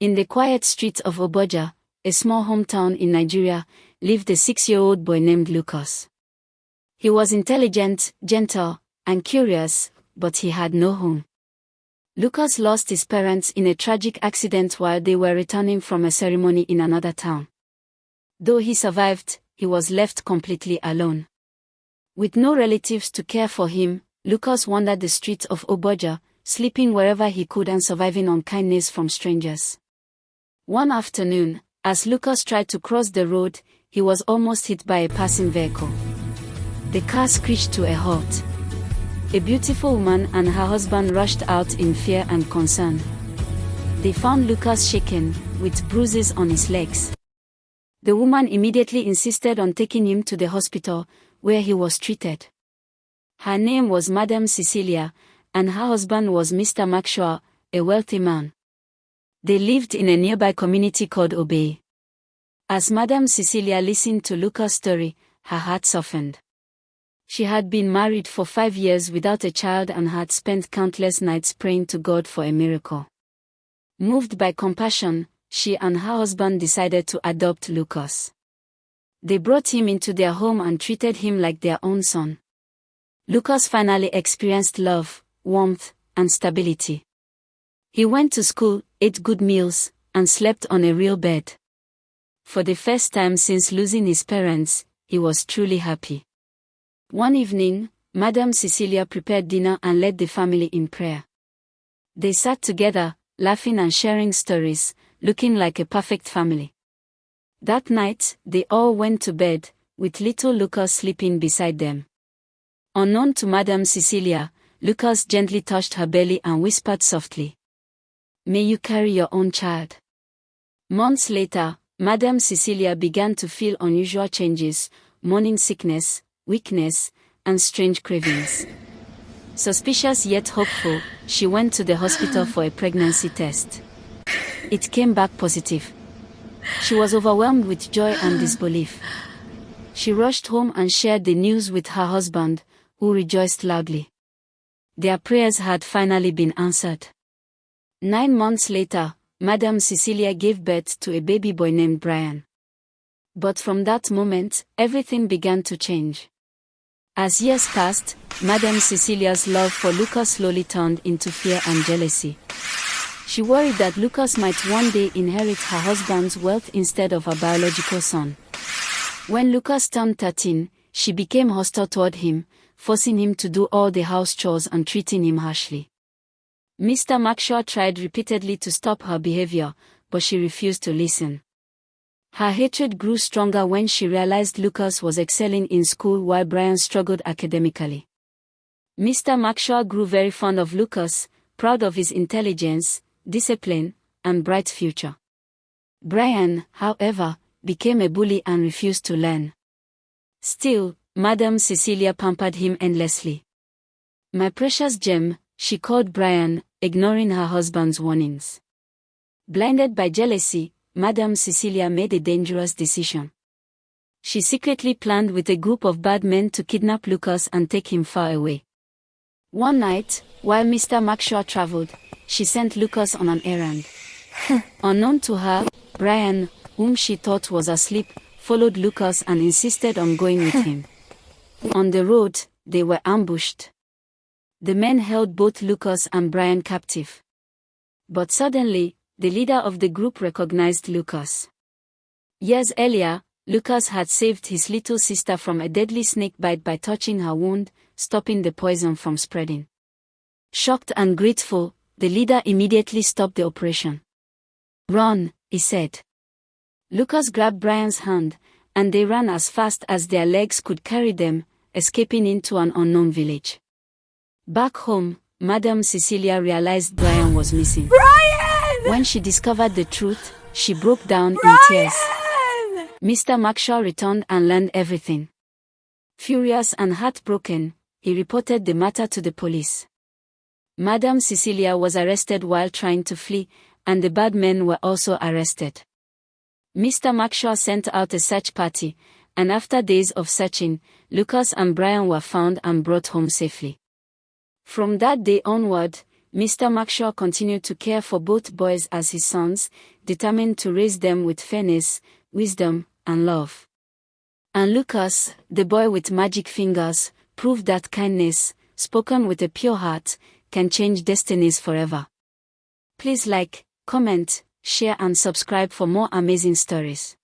In the quiet streets of Obaja, a small hometown in Nigeria, lived a 6-year-old boy named Lukas. He was intelligent, gentle, and curious, but he had no home. Lukas lost his parents in a tragic accident while they were returning from a ceremony in another town. Though he survived, he was left completely alone. With no relatives to care for him, Lukas wandered the streets of Obaja, sleeping wherever he could and surviving on kindness from strangers. One afternoon, as Lukas tried to cross the road, he was almost hit by a passing vehicle. The car screeched to a halt. A beautiful woman and her husband rushed out in fear and concern. They found Lukas shaken, with bruises on his legs. The woman immediately insisted on taking him to the hospital, where he was treated. Her name was Madam Cecilia, and her husband was Mr. Maxwell, a wealthy man. They lived in a nearby community called Obaja. As Madam Cecilia listened to Lukas' story, her heart softened. She had been married for 5 years without a child and had spent countless nights praying to God for a miracle. Moved by compassion, she and her husband decided to adopt Lukas. They brought him into their home and treated him like their own son. Lukas finally experienced love, warmth, and stability. He went to school, ate good meals, and slept on a real bed. For the first time since losing his parents, he was truly happy. One evening, Madam Cecilia prepared dinner and led the family in prayer. They sat together, laughing and sharing stories, looking like a perfect family. That night, they all went to bed, with little Lukas sleeping beside them. Unknown to Madam Cecilia, Lukas gently touched her belly and whispered softly, "May you carry your own child." Months later, Madam Cecilia began to feel unusual changes, morning sickness, weakness, and strange cravings. Suspicious yet hopeful, she went to the hospital for a pregnancy test. It came back positive. She was overwhelmed with joy and disbelief. She rushed home and shared the news with her husband, who rejoiced loudly. Their prayers had finally been answered. 9 months later, Madam Cecilia gave birth to a baby boy named Brian. But from that moment, everything began to change. As years passed, Madam Cecilia's love for Lukas slowly turned into fear and jealousy. She worried that Lukas might one day inherit her husband's wealth instead of her biological son. When Lukas turned 13, she became hostile toward him, forcing him to do all the house chores and treating him harshly. Mr. Maxwell tried repeatedly to stop her behavior, but she refused to listen. Her hatred grew stronger when she realized Lukas was excelling in school while Brian struggled academically. Mr. Maxwell grew very fond of Lukas, proud of his intelligence, discipline, and bright future. Brian, however, became a bully and refused to learn. Still, Madam Cecilia pampered him endlessly. "My precious gem," she called Brian, ignoring her husband's warnings. Blinded by jealousy, Madam Cecilia made a dangerous decision. She secretly planned with a group of bad men to kidnap Lukas and take him far away. One night, while Mr. Maxwell traveled, she sent Lukas on an errand. Unknown to her, Brian, whom she thought was asleep, followed Lukas and insisted on going with him. On the road, they were ambushed. The men held both Lukas and Brian captive. But suddenly, the leader of the group recognized Lukas. Years earlier, Lukas had saved his little sister from a deadly snake bite by touching her wound, stopping the poison from spreading. Shocked and grateful, the leader immediately stopped the operation. "Run," he said. Lukas grabbed Brian's hand, and they ran as fast as their legs could carry them, escaping into an unknown village. Back home, Madam Cecilia realized Brian was missing. Brian! When she discovered the truth, she broke down Brian! in tears. Mr. Maxwell returned and learned everything. Furious and heartbroken, he reported the matter to the police. Madam Cecilia was arrested while trying to flee, and the bad men were also arrested. Mr. Maxwell sent out a search party, and after days of searching, Lukas and Brian were found and brought home safely. From that day onward, Mr. Mackshaw continued to care for both boys as his sons, determined to raise them with fairness, wisdom, and love. And Lukas, the boy with magic fingers, proved that kindness, spoken with a pure heart, can change destinies forever. Please like, comment, share and subscribe for more amazing stories.